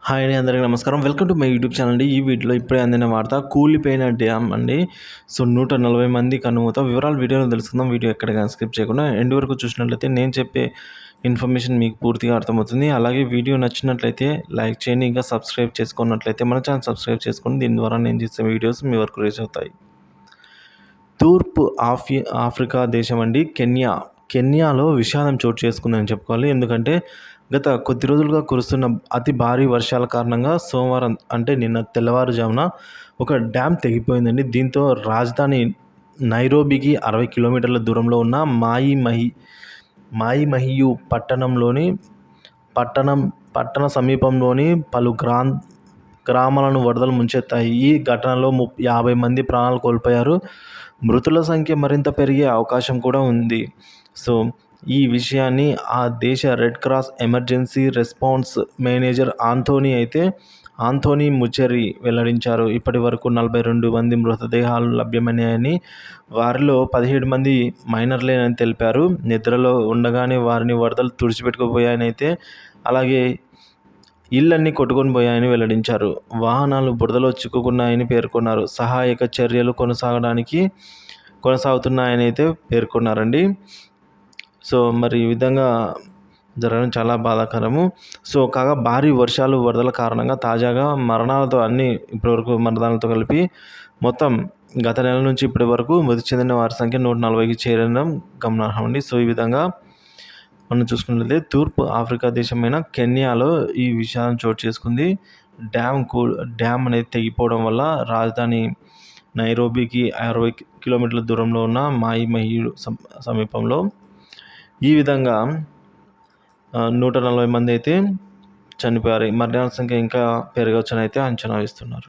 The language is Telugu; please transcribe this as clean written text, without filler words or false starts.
హాయ్ అండి, అందరికీ నమస్కారం. Welcome to my YouTube channel అండి. ఈ వీడియోలో ఇప్పుడే అందిన వార్త కూలిపోయిన డ్యామ్ అండి. సో 140 మంది కనుమూత. వివరాలు వీడియోలో తెలుసుకుందాం. వీడియో ఎక్కడికైనా స్కిప్ చేయకుండా ఎండ్ వరకు చూసినట్లయితే నేను చెప్పే ఇన్ఫర్మేషన్ మీకు పూర్తిగా అర్థమవుతుంది. అలాగే వీడియో నచ్చినట్లయితే లైక్ చేయండి. ఇంకా సబ్స్క్రైబ్ చేసుకున్నట్లయితే మన ఛానల్ సబ్స్క్రైబ్ చేసుకోండి. దీని ద్వారా నేను చేసే వీడియోస్ మీ వరకు రీచ్ అవుతాయి. తూర్పు ఆఫ్రికా దేశం అండి కెన్యాలో విషాదం చోటు చేసుకుందని చెప్పుకోవాలి. ఎందుకంటే గత కొద్ది రోజులుగా కురుస్తున్న అతి భారీ వర్షాల కారణంగా సోమవారం అంటే నిన్న తెల్లవారుజామున ఒక డ్యామ్ తెగిపోయిందండి. దీంతో రాజధాని నైరోబీకి 60 కిలోమీటర్ల దూరంలో ఉన్న మాయిమహియు పట్టణ సమీపంలోని పలు గ్రామాలను వరదలు ముంచెత్తాయి. ఈ ఘటనలో 50 మంది ప్రాణాలు కోల్పోయారు. మృతుల సంఖ్య మరింత పెరిగే అవకాశం కూడా ఉంది. సో ఈ విషయాన్ని ఆ దేశ Red Cross emergency response manager Anthony Muchiri వెల్లడించారు. ఇప్పటి వరకు 42 మంది మృతదేహాలు లభ్యమయ్యాయని, వారిలో 17 మంది మైనర్లేనని తెలిపారు. నిద్రలో ఉండగానే వారిని వరదలు తుడిచిపెట్టుకుపోయాయని అలాగే ఇళ్లన్నీ కొట్టుకొని పోయాయని వెల్లడించారు. వాహనాలు బురదలో చిక్కుకున్నాయని పేర్కొన్నారు. సహాయక చర్యలు కొనసాగుతున్నాయని పేర్కొన్నారండి. సో మరి ఈ విధంగా జరగడం చాలా బాధాకరము. సో కాగా భారీ వర్షాలు వరదల కారణంగా తాజాగా మరణాలతో ఇప్పటివరకు మరణాలతో కలిపి మొత్తం గత నెల నుంచి ఇప్పటి వరకు మృతి చెందిన వారి సంఖ్య 140కి చేరడం గమనార్హమండి. సో ఈ విధంగా మనం చూసుకున్నట్లయితే తూర్పు ఆఫ్రికా దేశమైన కెన్యాలో ఈ విషాదం చోటు చేసుకుంది. డ్యామ్ అనేది తెగిపోవడం వల్ల రాజధాని నైరోబీకి 60 కిలోమీటర్ల దూరంలో ఉన్న మాయిమహియు సమీపంలో ఈ విధంగా 140 మంది చనిపోయారు. మరణాల సంఖ్య ఇంకా పెరగవచ్చని అంచనా వేస్తున్నారు.